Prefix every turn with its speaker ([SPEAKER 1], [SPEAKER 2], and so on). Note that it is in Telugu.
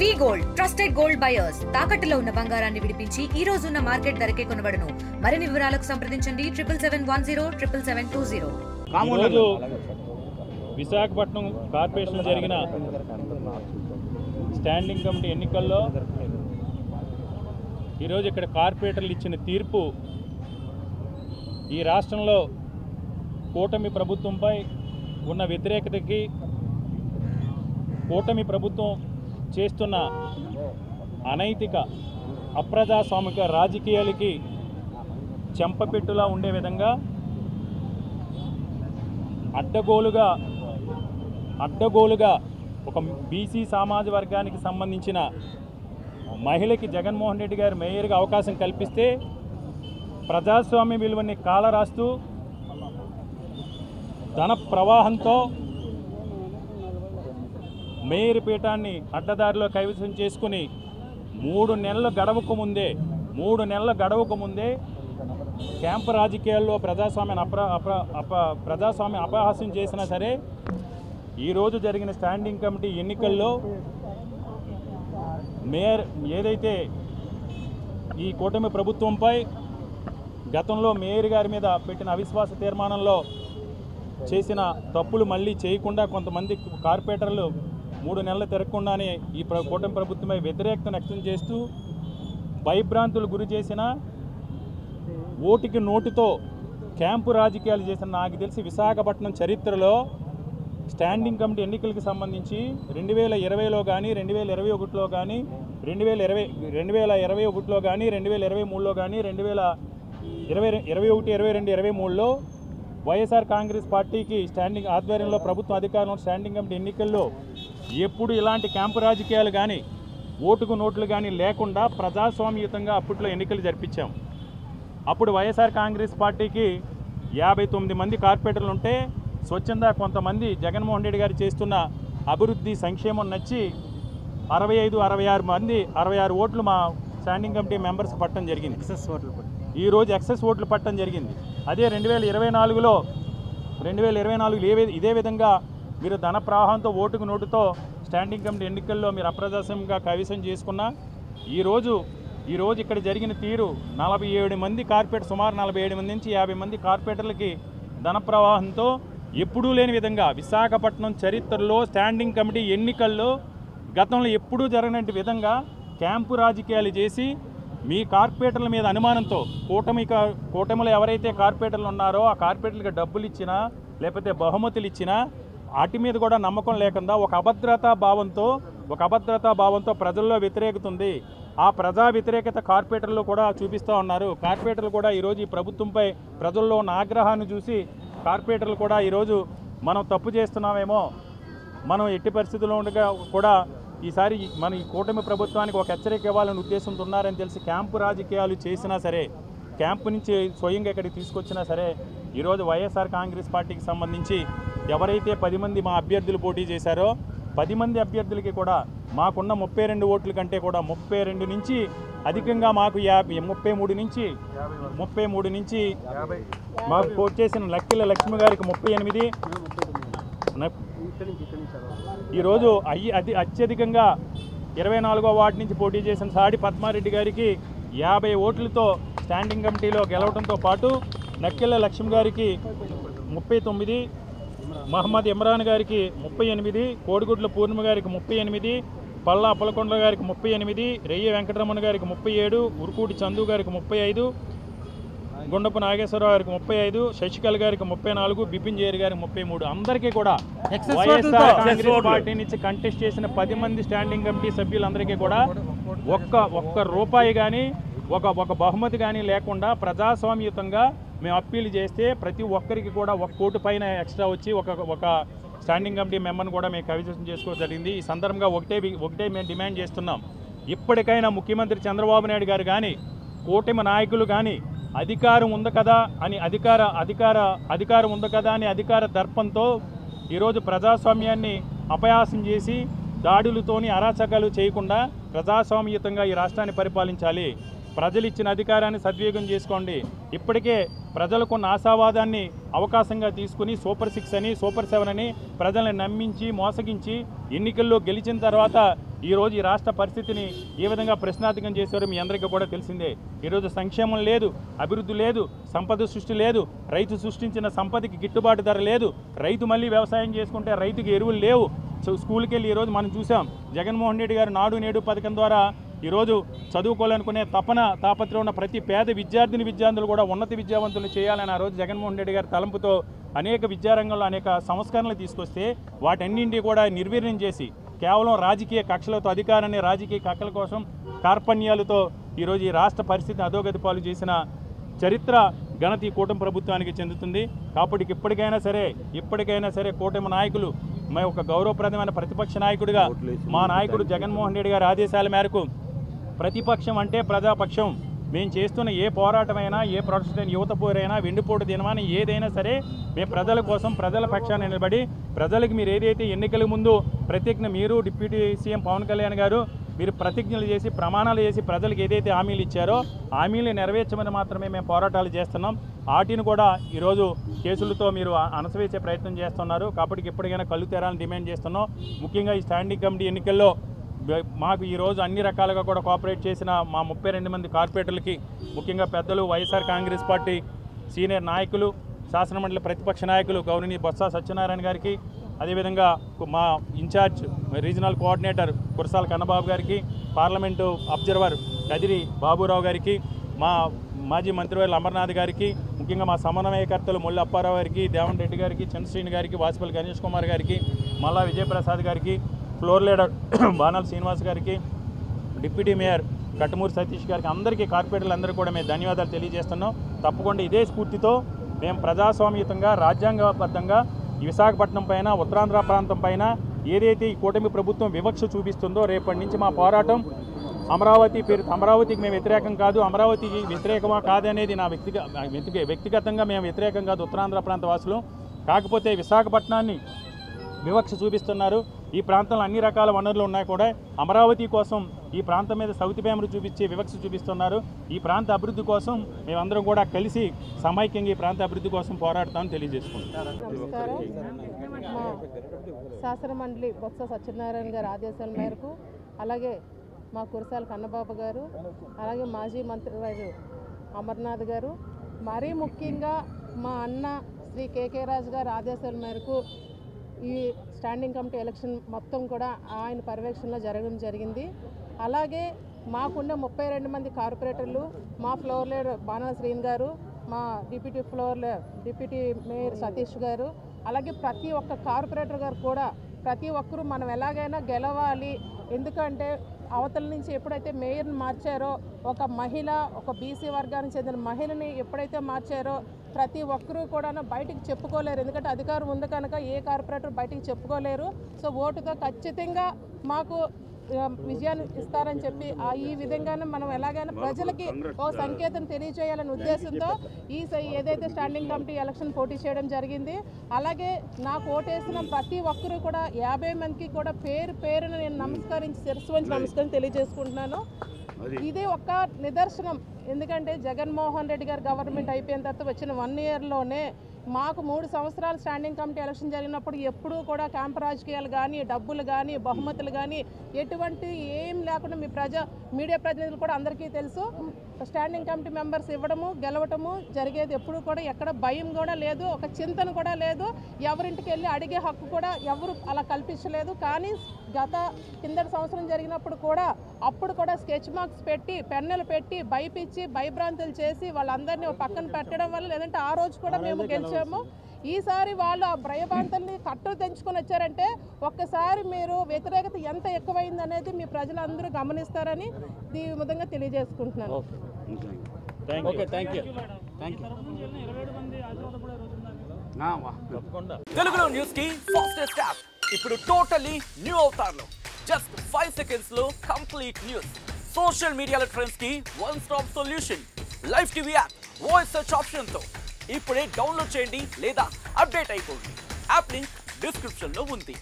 [SPEAKER 1] వి గోల్డ్ ట్రస్టెడ్ గోల్డ్ బయర్స్ తాకట్టులో ఉన్న బంగారాన్ని విడిపించి ఈ రోజు ఉన్న మార్కెట్ ధరకే కొనబడును. మరిన్ని వివరాలకు సంప్రదించండి 7710
[SPEAKER 2] విశాఖపట్నం కార్పొరేషన్ జరిగిన స్టాండింగ్ కమిటీ ఎన్నికల్లో ఈరోజు ఇక్కడ కార్పొరేటర్లు ఇచ్చిన తీర్పు ఈ రాష్ట్రంలో కూటమి ప్రభుత్వంపై ఉన్న వ్యతిరేకతకి, కూటమి ప్రభుత్వం చేస్తున్న అనైతిక అప్రజాస్వామిక రాజకీయాలకి చెంపపెట్టులా ఉండే విధంగా అడ్డగోలుగా ఒక బీసీ సమాజ వర్గానికి సంబంధించిన మహిళకి జగన్మోహన్ రెడ్డి గారు మేయర్గా అవకాశం కల్పిస్తే ప్రజాస్వామ్య విలువని కాలరాస్తూ ధన ప్రవాహంతో మేయర్ పీఠాన్ని అడ్డదారిలో కైవసం చేసుకుని 3 నెలల గడవకు ముందే క్యాంపు రాజకీయాల్లో ప్రజాస్వామ్య అపహాస్యం చేసినా సరే ఈరోజు జరిగిన స్టాండింగ్ కమిటీ ఎన్నికల్లో మేయర్ ఏదైతే ఈ కూటమి ప్రభుత్వంపై గతంలో మేయర్ గారి మీద పెట్టిన అవిశ్వాస తీర్మానంలో చేసిన తప్పులు మళ్ళీ చేయకుండా కొంతమంది కార్పొరేటర్లు 3 నెలలు తిరగకుండానే ఈ కూటమి ప్రభుత్వమై వ్యతిరేకతను వ్యక్తం చేస్తూ భయభ్రాంతులు గురి చేసిన, ఓటుకి నోటుతో క్యాంపు రాజకీయాలు చేసిన, నాకు తెలిసి విశాఖపట్నం చరిత్రలో స్టాండింగ్ కమిటీ ఎన్నికలకు సంబంధించి 2020లో కానీ 2021లో కానీ 2021లో కానీ 2023లో కానీ 2021, 22, 23లో వైఎస్ఆర్ కాంగ్రెస్ పార్టీకి స్టాండింగ్ ఆధ్వర్యంలో ప్రభుత్వం అధికారంలో స్టాండింగ్ కమిటీ ఎన్నికల్లో ఎప్పుడు ఇలాంటి క్యాంపు రాజకీయాలు కానీ ఓటుకు నోట్లు కానీ లేకుండా ప్రజాస్వామ్యయుతంగా అప్పట్లో ఎన్నికలు జరిపించాం. అప్పుడు వైఎస్ఆర్ కాంగ్రెస్ పార్టీకి 59 మంది కార్పొరేటర్లు ఉంటే స్వచ్ఛంద కొంతమంది జగన్మోహన్ రెడ్డి గారు చేస్తున్న అభివృద్ధి సంక్షేమం నచ్చి 66 ఓట్లు మా స్టాండింగ్ కమిటీ మెంబర్స్ పట్టడం జరిగింది. ఈరోజు ఎక్సెస్ ఓట్లు పట్టడం జరిగింది. అదే 2024లో ఇదే విధంగా మీరు ధన ప్రవాహంతో ఓటుకు నోటుతో స్టాండింగ్ కమిటీ ఎన్నికల్లో మీరు అప్రజాస్వామ్యంగా కైవసం చేసుకున్నా ఈరోజు ఇక్కడ జరిగిన తీరు 47 మంది కార్పొరేటర్, సుమారు 47 మంది నుంచి 50 మంది కార్పొరేటర్లకి ధన ప్రవాహంతో ఎప్పుడూ లేని విధంగా విశాఖపట్నం చరిత్రలో స్టాండింగ్ కమిటీ ఎన్నికల్లో గతంలో ఎప్పుడూ జరగని విధంగా క్యాంపు రాజకీయాలు చేసి మీ కార్పొరేటర్ల మీద అనుమానంతో కూటమిలో ఎవరైతే కార్పొరేటర్లు ఉన్నారో ఆ కార్పొరేటర్లకు డబ్బులు ఇచ్చినా లేకపోతే బహుమతులు ఇచ్చినా వాటి మీద కూడా నమ్మకం లేకుండా ఒక అభద్రతా భావంతో ప్రజల్లో వ్యతిరేకత ఉంది. ఆ ప్రజా వ్యతిరేకత కార్పొరేటర్లు కూడా చూపిస్తూ ఉన్నారు. కార్పొరేటర్లు కూడా ఈరోజు ఈ ప్రభుత్వంపై ప్రజల్లో ఉన్న ఆగ్రహాన్ని చూసి కార్పొరేటర్లు కూడా ఈరోజు మనం తప్పు చేస్తున్నామేమో, మనం ఎట్టి పరిస్థితుల్లో ఉండగా కూడా ఈసారి మన ఈ కూటమి ప్రభుత్వానికి ఒక హెచ్చరిక ఇవ్వాలని ఉద్దేశంతో ఉన్నారని తెలిసి క్యాంపు రాజకీయాలు చేసినా సరే, క్యాంపు నుంచి స్వయంగా ఇక్కడికి తీసుకొచ్చినా సరే ఈరోజు వైఎస్ఆర్ కాంగ్రెస్ పార్టీకి సంబంధించి ఎవరైతే 10 మంది మా అభ్యర్థులు పోటీ చేశారో 10 మంది అభ్యర్థులకి కూడా మాకున్న 32 ఓట్ల కంటే కూడా 32 నుంచి అధికంగా మాకు 33 నుంచి మాకు పోటీ చేసిన లక్కిల లక్ష్మి గారికి 38, ఈరోజు అత్యధికంగా 24వ వార్డు నుంచి పోటీ చేసిన సాడి పద్మారెడ్డి గారికి 50 ఓట్లతో స్టాండింగ్ కమిటీలో గెలవడంతో పాటు నక్కిల లక్ష్మి గారికి 39, మహమ్మద్ ఇమ్రాన్ గారికి 38, కోడిగుడ్ల పూర్ణిమ గారికి 38, పల్లా అప్పలకొండ గారికి 38, రెయ్య వెంకటరమణ గారికి 37, ఉరుకూటి చందు గారికి 35, గుండపు నాగేశ్వరరావు గారికి 35, శశికళ గారికి 34, బిపిన్ జేరి గారికి 33. అందరికీ కూడా వైఎస్ఆర్ కాంగ్రెస్ పార్టీ నుంచి కంటెస్ట్ చేసిన 10 మంది స్టాండింగ్ కమిటీ సభ్యులందరికీ కూడా ఒక్క రూపాయి కానీ ఒక బహుమతి కానీ లేకుండా ప్రజాస్వామ్యయుతంగా మేము అప్పీల్ చేస్తే ప్రతి ఒక్కరికి కూడా 1 కోటి పైన ఎక్స్ట్రా వచ్చి ఒక స్టాండింగ్ కమిటీ మెంబర్ని కూడా మేము కైవసం చేసుకోవడం జరిగింది. ఈ సందర్భంగా ఒకటే మేము డిమాండ్ చేస్తున్నాం, ఇప్పటికైనా ముఖ్యమంత్రి చంద్రబాబు నాయుడు గారు కానీ కూటమి నాయకులు కానీ అధికారం ఉంది కదా అని అధికార దర్పంతో ఈరోజు ప్రజాస్వామ్యాన్ని అపయాసం చేసి దాడులతోని అరాచకాలు చేయకుండా ప్రజాస్వామ్యయుతంగా ఈ రాష్ట్రాన్ని పరిపాలించాలి. ప్రజలు ఇచ్చిన అధికారాన్ని సద్వినియోగం చేసుకోండి. ఇప్పటికే ప్రజలకు ఆశావాదాన్ని అవకాశంగా తీసుకుని సూపర్ 6 అని సూపర్ 7 అని ప్రజల్ని నమ్మించి మోసగించి ఎన్నికల్లో గెలిచిన తర్వాత ఈరోజు ఈ రాష్ట్ర పరిస్థితిని ఏ విధంగా ప్రశ్నార్థకం చేశారో మీ అందరికీ కూడా తెలిసిందే. ఈరోజు సంక్షేమం లేదు, అభివృద్ధి లేదు, సంపద సృష్టి లేదు, రైతు సృష్టించిన సంపదకి గిట్టుబాటు ధర లేదు, రైతు మళ్ళీ వ్యవసాయం చేసుకుంటే రైతుకి ఎరువులు లేవు. స్కూల్కి వెళ్ళి ఈరోజు మనం చూసాం జగన్మోహన్ రెడ్డి గారు నాడు నేడు పథకం ద్వారా ఈరోజు చదువుకోవాలనుకునే తాపత్రయం ఉన్న ప్రతి పేద విద్యార్థులు కూడా ఉన్నత విద్యావంతులు చేయాలని ఆ రోజు జగన్మోహన్ రెడ్డి గారి తలంపుతో అనేక విద్యారంగంలో అనేక సంస్కరణలు తీసుకొస్తే వాటన్నింటినీ కూడా నిర్వీర్యం చేసి కేవలం రాజకీయ కక్షలతో అధికారాన్ని రాజకీయ కక్షల కోసం కార్పణ్యాలతో ఈరోజు ఈ రాష్ట్ర పరిస్థితిని అధోగతి పాలు చేసిన చరిత్ర ఘనత ఈ కూటమి ప్రభుత్వానికి చెందుతుంది. కాబట్టి ఇప్పటికైనా సరే కూటమి నాయకులు మా ఒక గౌరవప్రదమైన ప్రతిపక్ష నాయకుడిగా మా నాయకుడు జగన్మోహన్ రెడ్డి గారి ఆదేశాల మేరకు ప్రతిపక్షం అంటే ప్రజాపక్షం, మేము చేస్తున్న ఏ పోరాటమైనా ఏ ప్రొటెస్ట్ అయినా యువత పోరైనా వెండిపోటు దినమాని ఏదైనా సరే మేము ప్రజల కోసం ప్రజల పక్షాన్ని నిలబడి ప్రజలకు మీరు ఏదైతే ఎన్నికల ముందు ప్రతిజ్ఞ మీరు డిప్యూటీ సీఎం పవన్ కళ్యాణ్ గారు మీరు ప్రతిజ్ఞలు చేసి ప్రమాణాలు చేసి ప్రజలకు ఏదైతే హామీలు ఇచ్చారో హామీలు నెరవేర్చమని మాత్రమే మేము పోరాటాలు చేస్తున్నాం. వాటిని కూడా ఈరోజు కేసులతో మీరు అణచివేసే ప్రయత్నం చేస్తున్నారు. కాబట్టి ఎప్పటికైనా కళ్ళు తెరాలని డిమాండ్ చేస్తున్నాం. ముఖ్యంగా ఈ స్టాండింగ్ కమిటీ ఎన్నికల్లో మాకు ఈరోజు అన్ని రకాలుగా కూడా కోఆపరేట్ చేసిన మా 32 మంది కార్పొరేటర్లకి, ముఖ్యంగా పెద్దలు వైఎస్ఆర్ కాంగ్రెస్ పార్టీ సీనియర్ నాయకులు, శాసనమండలి ప్రతిపక్ష నాయకులు గౌరవనీయ బొత్స సత్యనారాయణ గారికి, అదేవిధంగా మా in charge regional coordinator Kurasala Kannababu గారికి, పార్లమెంటు అబ్జర్వర్ కదిరి బాబురావు గారికి, మా మాజీ మంత్రివర్యులు అమర్నాథ్ గారికి, ముఖ్యంగా మా సమన్వయకర్తలు ముళ్ళ అప్పారావు గారికి, దేవన్ రెడ్డి గారికి, చంద్రశ్రీని గారికి, వాసుపల్లి గణేష్ కుమార్ గారికి, మల్లా విజయప్రసాద్ గారికి, ఫ్లోర్ లీడర్ బాణాల శ్రీనివాస్ గారికి, డిప్యూటీ మేయర్ కట్టమూరి సతీష్ గారికి, అందరికీ కార్పొరేటర్లందరూ కూడా మేము ధన్యవాదాలు తెలియజేస్తున్నాం. తప్పకుండా ఇదే స్ఫూర్తితో మేము ప్రజాస్వామ్యతంగా రాజ్యాంగబద్ధంగా ఈ విశాఖపట్నం పైన ఉత్తరాంధ్ర ప్రాంతం పైన ఏదైతే ఈ కూటమి ప్రభుత్వం వివక్ష చూపిస్తుందో రేపటి నుంచి మా పోరాటం అమరావతికి మేము వ్యతిరేకం కాదు, అమరావతికి వ్యతిరేకమా కాదనేది నా వ్యక్తిగతంగా మేము వ్యతిరేకం కాదు ఉత్తరాంధ్ర ప్రాంత వాసులు. కాకపోతే విశాఖపట్నాన్ని వివక్ష చూపిస్తున్నారు. ఈ ప్రాంతంలో అన్ని రకాల వనరులు ఉన్నాయి కూడా అమరావతి కోసం ఈ ప్రాంతం మీద సౌతి పేమరు చూపించి వివక్ష చూపిస్తున్నారు. ఈ ప్రాంత అభివృద్ధి కోసం మేమందరం కూడా కలిసి సమైక్యంగా ఈ ప్రాంత అభివృద్ధి కోసం పోరాడతామని తెలియజేసుకుంటాం.
[SPEAKER 3] శాసన మండలి బొత్స సత్యనారాయణ గారి ఆదేశాల మేరకు, అలాగే మా కురసాల కన్నబాబు గారు, అలాగే మాజీ మంత్రివర్యులు అమర్నాథ్ గారు, మరీ ముఖ్యంగా మా అన్న శ్రీ కేకే రాజు గారి ఆదేశాల మేరకు ఈ స్టాండింగ్ కమిటీ ఎలక్షన్ మొత్తం కూడా ఆయన పర్యవేక్షణలో జరగడం జరిగింది. అలాగే మాకున్న 32 మంది కార్పొరేటర్లు, మా ఫ్లోర్ లీడర్ బాణాల శ్రీన్ గారు, మా డిప్యూటీ మేయర్ సతీష్ గారు, అలాగే ప్రతి ఒక్క కార్పొరేటర్ గారు కూడా ప్రతి ఒక్కరూ మనం ఎలాగైనా గెలవాలి. ఎందుకంటే అవతల నుంచి ఎప్పుడైతే మేయర్ని మార్చారో, ఒక మహిళ, ఒక బీసీ వర్గానికి చెందిన మహిళని ఎప్పుడైతే మార్చారో ప్రతి ఒక్కరూ కూడా బయటికి చెప్పుకోలేరు. ఎందుకంటే అధికారం ఉంది కనుక ఏ కార్పొరేటర్ బయటికి చెప్పుకోలేరు. సో ఓటుతో ఖచ్చితంగా మాకు విజయాన్ని ఇస్తారని చెప్పి ఈ విధంగానే మనం ఎలాగైనా ప్రజలకి ఓ సంకేతం తెలియజేయాలనే ఉద్దేశంతో ఏదైతే స్టాండింగ్ కమిటీ ఎలక్షన్ పోటీ చేయడం జరిగింది. అలాగే నాకు ఓటేసిన ప్రతి ఒక్కరూ కూడా 50 మందికి కూడా పేరున నేను శిరస్సు వంచి నమస్కారం తెలియజేసుకుంటున్నాను. ఇది ఒక నిదర్శనం. ఎందుకంటే జగన్మోహన్ రెడ్డి గారు గవర్నమెంట్ అయిపోయిన తర్వాత వచ్చిన 1 ఇయర్లోనే మాకు 3 సంవత్సరాలు స్టాండింగ్ కమిటీ ఎలక్షన్ జరిగినప్పుడు ఎప్పుడూ కూడా క్యాంప్ రాజకీయాలు కానీ, డబ్బులు కానీ, బహుమతులు కానీ ఎటువంటి ఏం లేకుండా మీడియా ప్రతినిధులు కూడా అందరికీ తెలుసు. స్టాండింగ్ కమిటీ మెంబర్స్ ఇవ్వడము, గెలవటము జరిగేది. ఎప్పుడు కూడా ఎక్కడ భయం కూడా లేదు, ఒక చింతన కూడా లేదు, ఎవరింటికి వెళ్ళి అడిగే హక్కు కూడా ఎవరు అలా కల్పించలేదు. కానీ కిందటి సంవత్సరం జరిగినప్పుడు కూడా అప్పుడు కూడా స్కెచ్ మార్క్స్ పెట్టి, పెన్నులు పెట్టి, భయపిచ్చి, భయభ్రాంతులు చేసి వాళ్ళందరినీ పక్కన పెట్టడం వల్ల, లేదంటే ఆ రోజు కూడా మేము గెలిచాము. ఈసారి వాళ్ళు ఆ భయభ్రాంతుల్ని కట్టలు తెంచుకొని వచ్చారంటే ఒక్కసారి మీరు వ్యతిరేకత ఎంత ఎక్కువైంది అనేది మీ ప్రజలందరూ గమనిస్తారని ఈ విధంగా తెలియజేసుకుంటున్నాను.
[SPEAKER 4] తెలుగులో న్యూస్ కి ఫాస్టెస్ట్ యాప్ ఇప్పుడు టోటలీ న్యూ అవతార్లో జస్ట్ 5 సెకండ్స్ లో కంప్లీట్ న్యూస్, సోషల్ మీడియాలో ట్రెండ్స్ కి one stop solution, live TV app, voice search option తో ఇప్పుడే డౌన్లోడ్ చేయండి లేదా అప్డేట్ అయిపోండి. యాప్ లింక్ డిస్క్రిప్షన్ లో ఉంది.